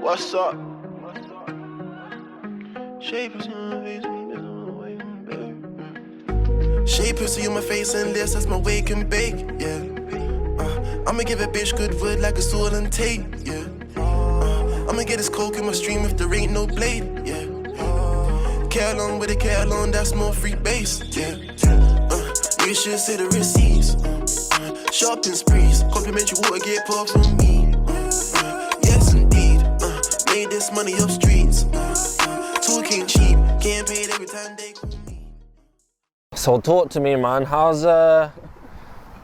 What's up? Shape pussy on my face, shape pussy on my face and lips, that's my wake and bake, yeah. I'ma give a bitch good wood like a sword and tape, yeah. I'ma get this coke in my stream if there ain't no blade, yeah. Carry along with it, carry along, that's more free base, yeah. You should see the receipts, shopping sprees, complimentary water get poured from me, yes indeed, made this money up streets, talking cheap, getting paid every time they call me. So talk to me, man, how's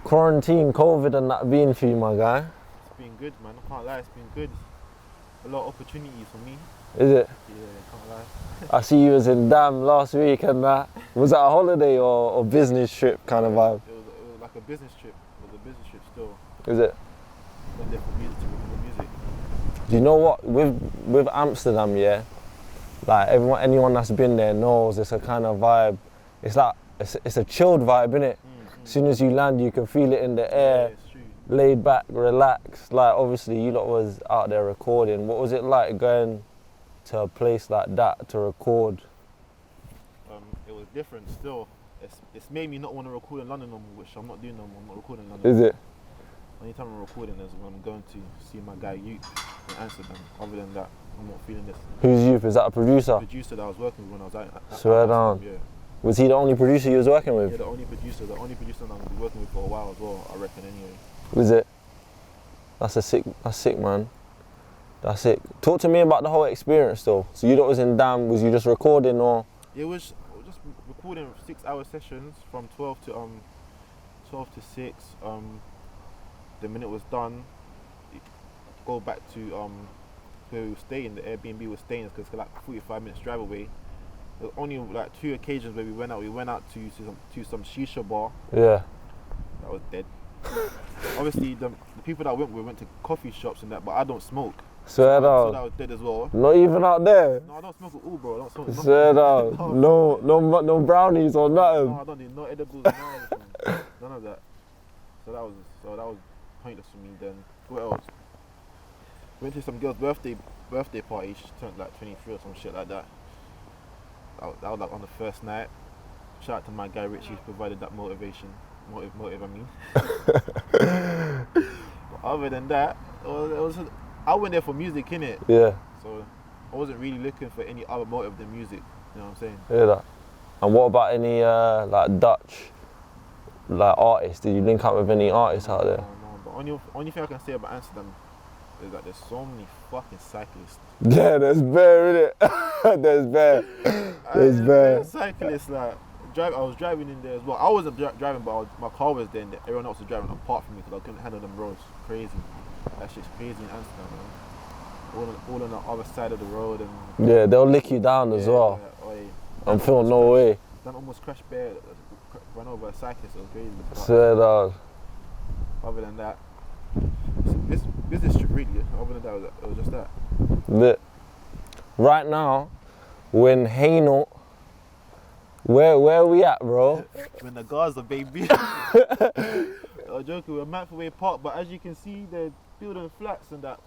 quarantine, COVID and that been for you, my guy? It's been good, man, I can't lie, it's been good. A lot of opportunities for me. Is it? Yeah, can't lie. I see you was in Dam last week and that. Was that a holiday or business trip kind of vibe? It was like a business trip. It was a business trip still. Is it? Went there for music, to record music. Do you know what, with Amsterdam, yeah, like anyone that's been there knows it's a kind of vibe. It's like, it's a chilled vibe, innit? As soon as you land, you can feel it in the air. Yeah, it's true. Laid back, relaxed. Like obviously you lot was out there recording. What was it like going to a place like that to record? It was different still. It's made me not want to record in London no more, which I'm not doing no more. I'm not recording in London. Is it? Only time I'm recording is when I'm going to see my guy Youth in Amsterdam. Other than that, I'm not feeling this. Who's Youth? Is that a producer? Producer that I was working with when I was at Swear down. Yeah. Was he the only producer you was working with? Yeah, the only producer that I'm going to be working with for a while as well, I reckon anyway. Was it? That's sick, man. That's sick. Talk to me about the whole experience though. So you lot was in Dam, was you just recording or? It was just recording 6-hour sessions from 12 to 6. The minute it was done, go back to where we were staying, the Airbnb we were staying, because it's like 45 minutes drive away. There was only like 2 occasions where we went out. We went out to some shisha bar. Yeah. That was dead. Obviously, the people that went to coffee shops and that, but I don't smoke. Swear So down. that was dead as well. Not even out there. No, I don't smoke at all, bro. I don't smoke. Swear down. No brownies or nothing. No, I don't need no edibles, none of that. So that was pointless for me then. What else? Went to some girl's birthday party. She turned like 23 or some shit like that. That was like on the first night. Shout out to my guy Richie, who provided that motivation. Motive, I mean. But other than that, I went there for music, innit? Yeah. So I wasn't really looking for any other motive than music. You know what I'm saying? Hear that. And what about any like Dutch like artists? Did you link up with any artists out there? No. But only thing I can say about Amsterdam is that there's so many fucking cyclists. Yeah, there's bear, innit? There's bear. Cyclists, like. I was driving in there as well. I wasn't driving, but my car was there and everyone else was driving apart from me because I couldn't handle them roads. Crazy. That shit's crazy in Amsterdam, man. All on the other side of the road. And Yeah, they'll lick you down as well. I'm feeling no way. Then almost crashed bare, run over a cyclist. It was crazy. Swear down. Other than that, it's business trip really. Other than that, it was just that. Right now, we're in Hainault. Where are we at, bro? We're in the Gaza, baby. I'm joking, we're at Manfaway Park, but as you can see, they're building flats and that.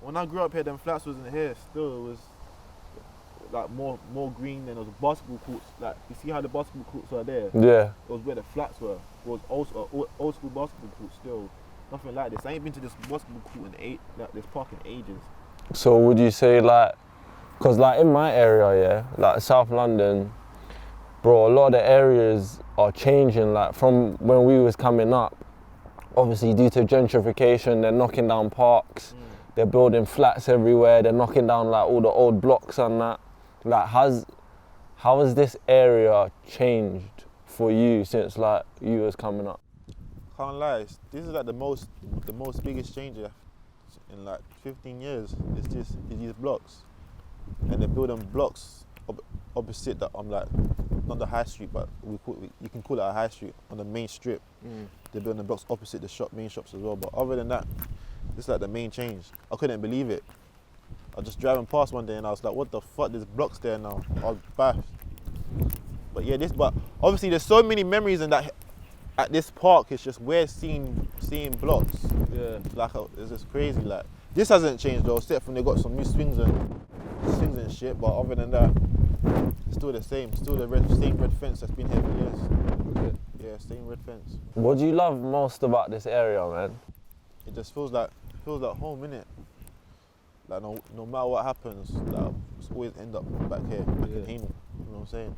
When I grew up here, them flats wasn't here. Still, it was like more green, and there was basketball courts. Like, you see how the basketball courts are there? Yeah. It was where the flats were. It was old school basketball courts still. Nothing like this. I ain't been to this basketball court this park in ages. So would you say like, cause like in my area, yeah, like South London, bro, a lot of the areas are changing, like from when we was coming up. Obviously due to gentrification, they're knocking down parks, they're building flats everywhere, they're knocking down like all the old blocks and that. Like how has this area changed for you since like you was coming up? Can't lie, this is like the most biggest change in like 15 years. It's these blocks. And they're building blocks opposite that, like, not the high street, but you can call it a high street, on the main strip. They're building blocks opposite the main shops as well. But other than that, this is like the main change. I couldn't believe it. I was just driving past one day and I was like, what the fuck, there's blocks there now. I was baffed. But yeah, but obviously there's so many memories in that. At this park, it's just weird seeing blocks. Yeah. Like, it's just crazy. Like, This hasn't changed though, except from they got some new swings and shit. But other than that, it's still the same. Still the same red fence that's been here for years. Yeah, same red fence. What do you love most about this area, man? It just feels like home, innit? Like no matter what happens, like, it's always end up back here, back in Hainault. You know what I'm saying?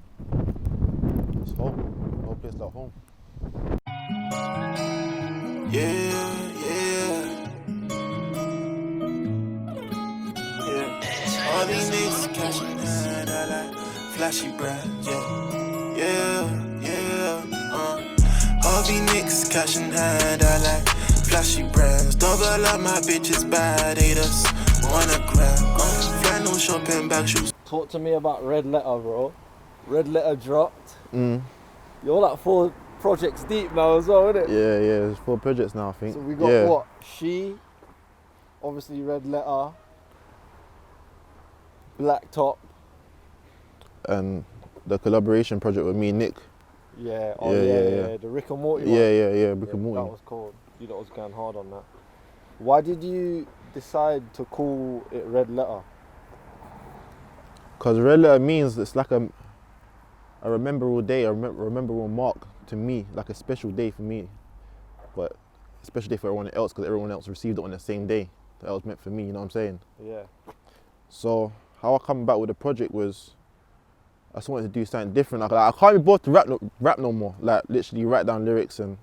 It's home. No place like home. Yeah. All these niggas catching hand, I like flashy brands, yeah. All these niggas catching hand, I like flashy brands. Double up my bitches bad, ate us 1 gram. Flannel shopping bag shoes. Talk to me about Red Letter, bro. Red Letter dropped. Mm. You're like 4 projects deep now as well, innit? Yeah, there's 4 projects now, I think. So we got what? She, obviously Red Letter, Blacktop. And the collaboration project with me and Nick. Yeah, the Rick and Morty one. Yeah, Rick and Morty. That was cool. You lot was going hard on that. Why did you decide to call it Red Letter? Because Red Letter means it's like a rememberable day, a rememberable mark to me, like a special day for me. But a special day for everyone else because everyone else received it on the same day. That was meant for me, you know what I'm saying? Yeah. So how I come back with the project was I just wanted to do something different. Like, I can't be bothered to rap no more. Like literally write down lyrics and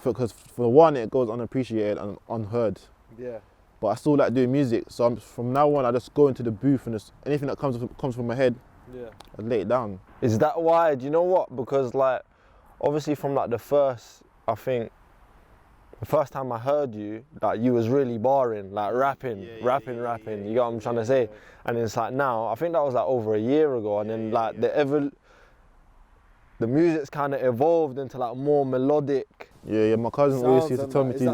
because for one it goes unappreciated and unheard. Yeah. But I still like doing music. So from now on I just go into the booth and just anything that comes from my head, I lay it down. Is that why? Do you know what? Because like obviously from like the first time I heard you, like you was really barring, like rapping. You get what I'm trying to say? And it's like now, I think that was like over a year ago, and then like the music's kind of evolved into like more melodic. Yeah. My cousin always used to tell me to.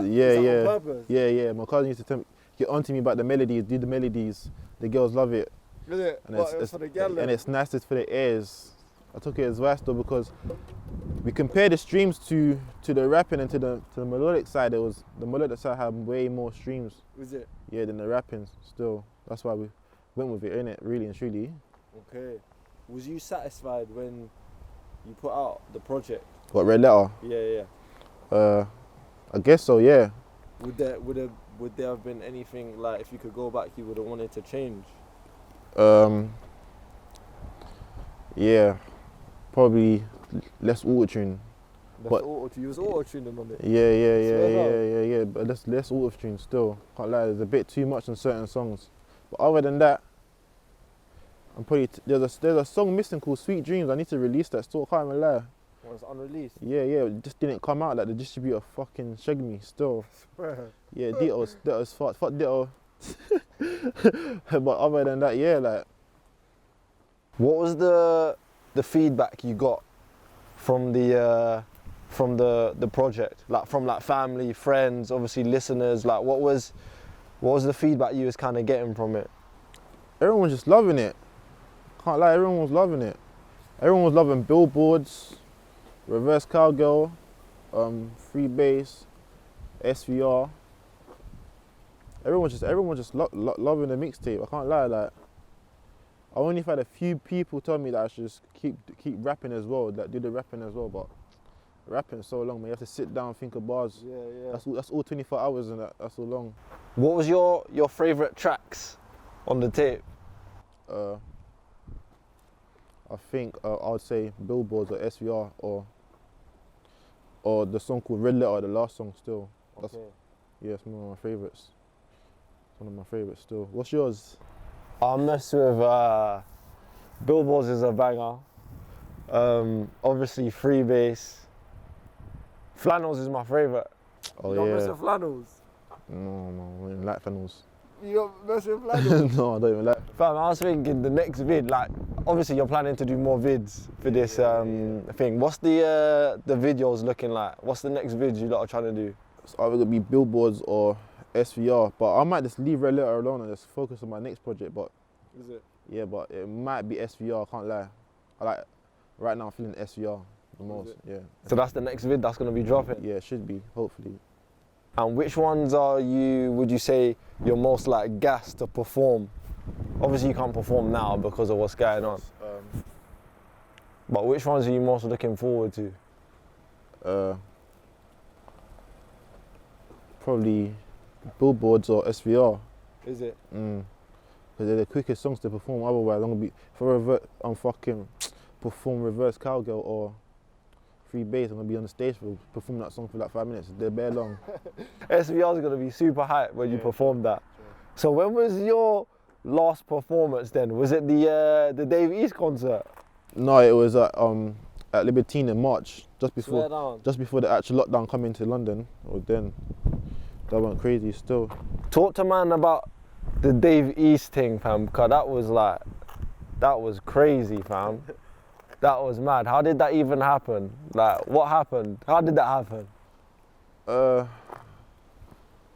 My cousin used to get onto me about the melodies, do the melodies. The girls love it. Is it? And it's for the girl. And it's nice for the ears. I took it as advice though because we compare the streams to the rapping and to the melodic side. The melodic side had way more streams. Was it? Yeah, than the rapping still. That's why we went with it, innit? Really and truly. Okay. Was you satisfied when you put out the project? What, Red Letter? Yeah. I guess so, yeah. Would there have been anything like if you could go back you would have wanted to change? Yeah. Probably less auto-tune. You was auto-tuning on it? Yeah. But less auto-tune still. Can't lie, there's a bit too much in certain songs. But other than that, I'm probably there's a song missing called Sweet Dreams. I need to release that still. Can't even lie. Well, it's unreleased. Yeah. It just didn't come out. Like the distributor fucking shagged me still. Yeah, Ditto's fuck Ditto. But other than that, yeah, like. What was the feedback you got from the project? Like from like family, friends, obviously listeners. Like what was the feedback you was kind of getting from it? Everyone was just loving it. Can't lie, everyone was loving it. Everyone was loving billboards, reverse cowgirl, free bass, SVR. Everyone just loving the mixtape. I can't lie, like. I only had a few people tell me that I should just keep rapping as well, like do the rapping as well, but rapping is so long, man. You have to sit down, think of bars. Yeah. That's all 24 hours and that's so long. What was your favourite tracks on the tape? I think I would say Billboards or SVR or the song called Red Letter, the last song still. Yeah, it's one of my favourites. One of my favourites still. What's yours? I'll mess with Billboards is a banger. Obviously free bass. Flannels is my favourite. Oh, you don't mess with Flannels? No, I don't like Flannels. You don't mess with Flannels? No, I don't even like. Fam, I was thinking the next vid, like obviously you're planning to do more vids for this thing. What's the videos looking like? What's the next vid you lot are trying to do? It's either gonna be Billboards or SVR, but I might just leave Red Letter alone and just focus on my next project. But is it? Yeah, but it might be SVR. I can't lie. Right now I'm feeling SVR the most. Yeah. So that's the next vid that's gonna be dropping. Yeah, it should be hopefully. And which ones would you say you're most like gassed to perform? Obviously you can't perform now because of what's going on. But which ones are you most looking forward to? Probably Billboards or SVR. Is it? Because they're the quickest songs to perform. Otherwise, I'm gonna be fucking perform Reverse Cowgirl or Free Bass. I'm gonna be on the stage for performing that song for like 5 minutes. They're bare long. SVR is gonna be super hype when you perform that. So when was your last performance then? Was it the Dave East concert? No, it was at Libertine in March, just before the actual lockdown come into London. Or then, that went crazy still. Talk to man about the Dave East thing, fam, cause that was crazy, fam. That was mad. How did that even happen? Like, what happened? How did that happen?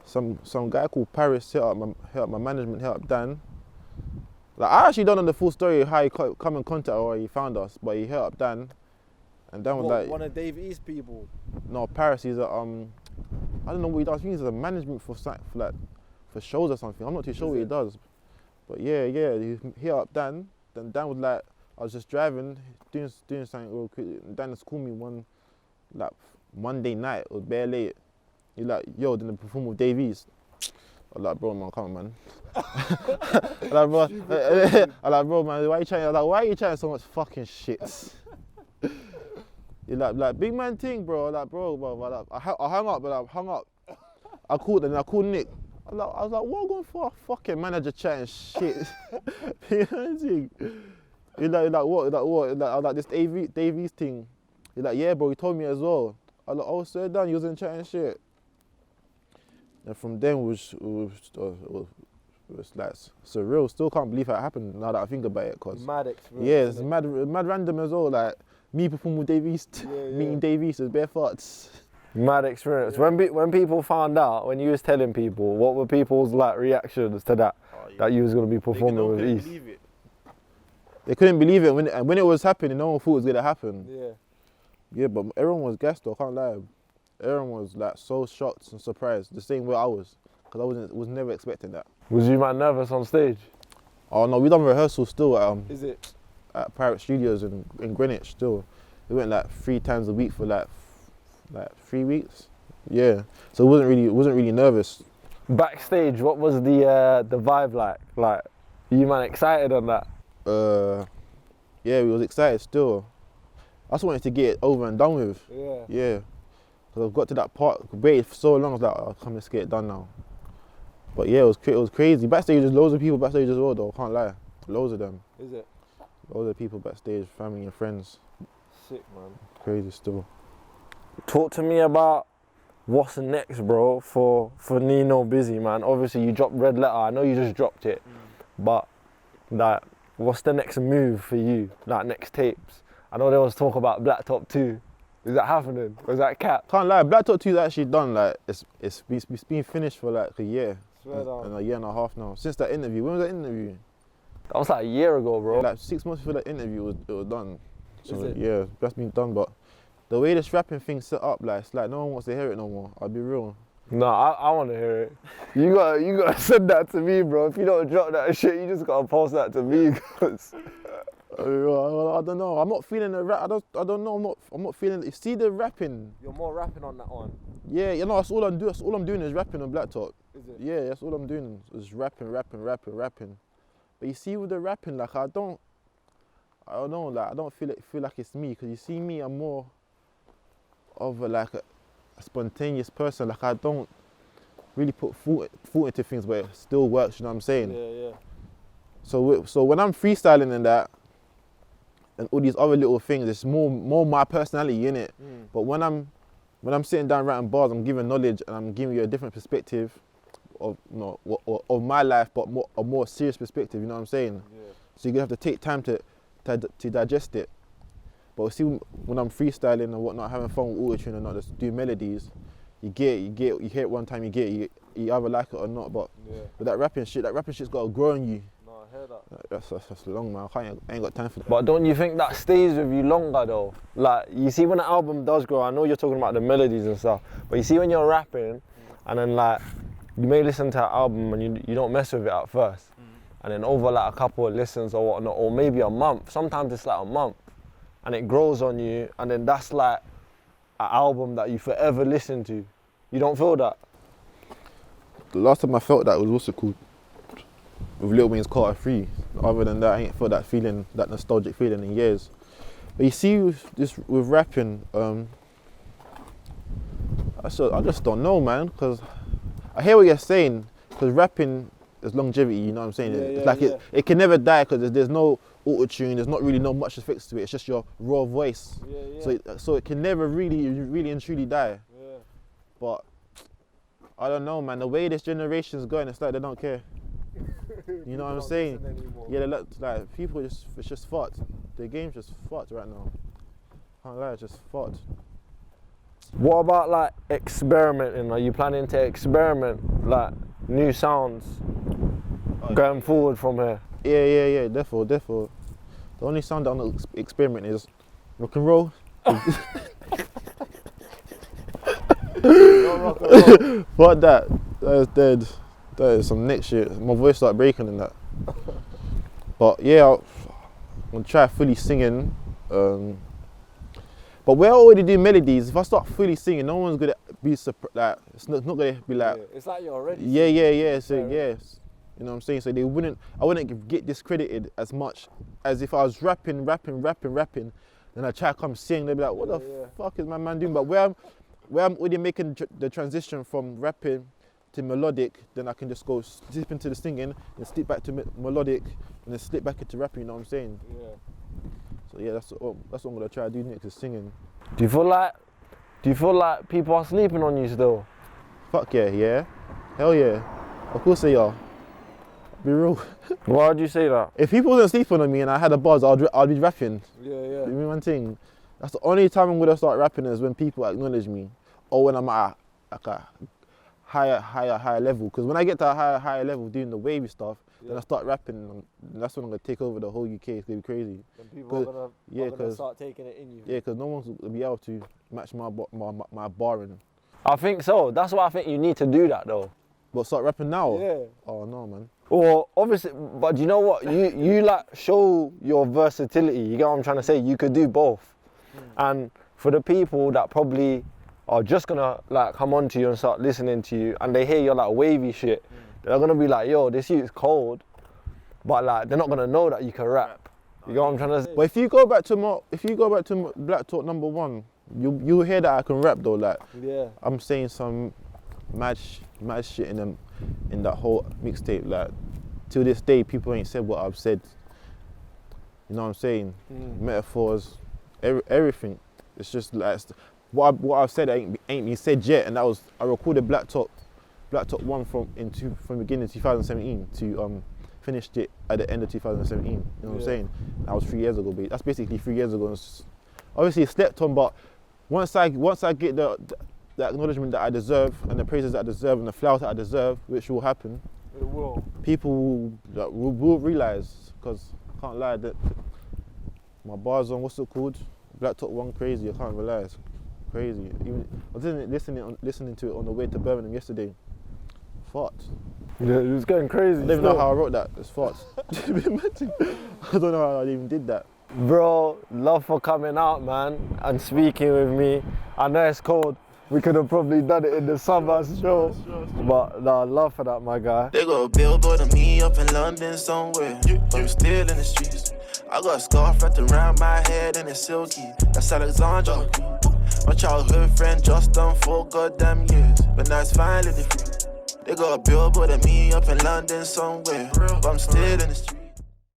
Some guy called Paris hit up my management, hit up Dan. Like, I actually don't know the full story of how he come in contact or he found us, but he hit up Dan, and Dan was like, one of Dave East people. No, Paris. He's a I don't know what he does. I think he's a management for shows or something. I'm not too sure what he does, but yeah, he hit up Dan. Then Dan was like, I was just driving, doing something real quick. And Dan just called me one like Monday night. It was bare late. He like, yo, didn't perform with Dave East. I was like, bro, man, come on, man. I like, bro, man, why are you trying so much fucking shit? He like big man thing, bro. Like, bro, I hung up. I called Nick. I was like, what going for a fucking manager chatting shit? You know what I'm saying? He like what? I was like, this Dave East thing. He like, yeah, bro, he told me as well. I was like, oh, so done, you wasn't chatting shit. And from then it was like surreal. Still can't believe how it happened now that I think about it. Cause mad experience. Yeah, it's mad random as well. Like me performing with Dave East, meeting Dave East, it's bare farts. Mad experience. When people found out, when you was telling people, what were people's like reactions to that? That you was gonna be performing with East? They couldn't believe it when it was happening. No one thought it was gonna happen. Yeah, but everyone was gassed though. I can't lie. Everyone was like so shocked and surprised, the same way I was, because I was never expecting that. Was you man nervous on stage? Oh no, we done rehearsals still at Pirate Studios in Greenwich still. We went like 3 times a week for like 3 weeks. Yeah, so wasn't really nervous. Backstage, what was the vibe like? Like, you man excited on that? Yeah, we was excited still. I just wanted to get it over and done with. Yeah. Because I've got to that part, waited for so long, I was like, oh, come, let's get it done now. But yeah, it was crazy. Backstage, there's loads of people backstage as well though, I can't lie. Loads of them. Is it? Loads of people backstage, family and friends. Sick, man. Crazy still. Talk to me about what's next, bro, for Nino Busy, man. Obviously, you dropped Red Letter. I know you just dropped it, but like, what's the next move for you? Like, next tapes? I know there was talk about Blacktop 2. Is that happening? Was that cap? Can't lie, Blacktop 2 is actually done. Like, it's been finished for like a year. And a year and a half now. Since that interview. When was that interview? That was like a year ago, bro. Yeah, like 6 months before that interview, it was done. So yeah, that's been done. But the way this rapping thing's set up, like, it's like no one wants to hear it no more. I'll be real. No, I want to hear it. You gotta send that to me, bro. If you don't drop that shit, you just gotta post that to me, cause I don't know. I'm not feeling the rap. I don't know. I'm not feeling. You see the rapping. You're more rapping on that one. Yeah, you know, that's all I'm doing. That's all I'm doing is rapping on Blacktop. Is it? Yeah, that's all I'm doing is rapping. But you see with the rapping, like I don't know, like I don't feel like it's me. Cause you see me, I'm more of a spontaneous person. Like I don't really put thought into things, but it still works. You know what I'm saying? Yeah. So when I'm freestyling and that, and all these other little things, it's more my personality in it. But when I'm sitting down writing bars, I'm giving knowledge and I'm giving you a different perspective of of my life, but a more serious perspective. You know what I'm saying? Yeah. So you're gonna have to take time to digest it. But see, when I'm freestyling and whatnot, having fun with autotune and not just do melodies, you hear it one time, you either like it or not. But with that rapping shit's got to grow on you. No, I hear that. That's long, man. I ain't got time for that. But don't you think that stays with you longer though? Like, you see when an album does grow, I know you're talking about the melodies and stuff, but you see when you're rapping and then like you may listen to an album and you don't mess with it at first, and then over like a couple of listens or whatnot, or maybe a month, sometimes it's like a month, and it grows on you, and then that's like an album that you forever listen to. You don't feel that? The last time I felt that was also cool with Lil Wayne's Carter 3. Other than that, I ain't felt that feeling, that nostalgic feeling in years. But you see, with rapping, I just don't know, man, because I hear what you're saying, because rapping is longevity, you know what I'm saying? It's like it can never die, because there's no auto-tune, there's not really no much effects to it, it's just your raw voice. So it can never really and truly die. But I don't know, man, the way this generation's going, it's like they don't care. You know what I'm saying? Yeah, they look like people it's just fucked. The game's just fucked right now. Can't lie, it's just fucked. What about like experimenting? Are you planning to experiment like new sounds going forward from here? Yeah, therefore. The only sound that I'm not experiment is rock and roll. Fuck that. That is dead. That is some next shit. My voice started breaking in that. But yeah, I'm gonna try fully singing. But we're already doing melodies. If I start fully singing, no one's gonna be like. It's not gonna be like. It's like you're already. Yeah. So yes, you know what I'm saying. So I wouldn't get discredited as much as if I was rapping. Then I try to come sing. They'd be like, "What the fuck is my man doing?" But where I'm already making the transition from rapping to melodic, then I can just go slip into the singing, then slip back to melodic, and then slip back into rapping. You know what I'm saying? Yeah. So yeah, that's what I'm gonna try to do next is singing. Do you feel like people are sleeping on you still? Fuck yeah. Hell yeah. Of course they are. Be real. Why would you say that? If people wasn't sleeping on me and I had a buzz, I'd be rapping. Yeah. You mean one thing? That's the only time I'm gonna start rapping is when people acknowledge me, or when I'm at like a higher level. Because when I get to a higher level doing the wavy stuff, then I start rapping, and that's when I'm gonna take over the whole UK. It's gonna be crazy. Then people are gonna start taking it in you. Yeah, because no one's gonna be able to match my barring. I think so. That's why I think you need to do that though. But start rapping now? Yeah. Oh no, man. Or obviously, but you know what? You like show your versatility. You get what I'm trying to say? You could do both. And for the people that probably are just gonna like come onto you and start listening to you, and they hear your like wavy shit, they're gonna be like, "Yo, this youth's cold," but like they're not gonna know that you can rap. You get what I'm trying to say? But if you go back to Blacktop #1, you'll hear that I can rap though. Like, I'm saying some mad shit in that whole mixtape. Like, till this day, people ain't said what I've said. You know what I'm saying? Metaphors, everything. It's just like what I've said ain't been said yet, and I recorded Blacktop 1 from beginning of 2017 to finished it at the end of 2017. You know what I'm saying? That was 3 years ago, babe. That's basically 3 years ago. Obviously, it's slept on, but once I get the acknowledgement that I deserve, and the praises that I deserve, and the flowers that I deserve, which will happen, it will. People will realise, because I can't lie, that my bars on, what's it called? Blacktop 1 crazy, I can't realise. Crazy. Even I was listening to it on the way to Birmingham yesterday. Fucked. Yeah, it was going crazy. I don't even know how I wrote that. It's fucked. I don't know how I even did that. Bro, love for coming out, man, and speaking with me. I know it's cold. We could have probably done it in the summer, sure. But no, love for that, my guy. They got a billboard of me up in London somewhere, but I'm still in the streets. I got a scarf wrapped around my head and it's silky. That's Alexandra. My childhood friend just done 4 goddamn years, but now it's finally free. They got a billboard of me up in London somewhere, but I'm still in the streets.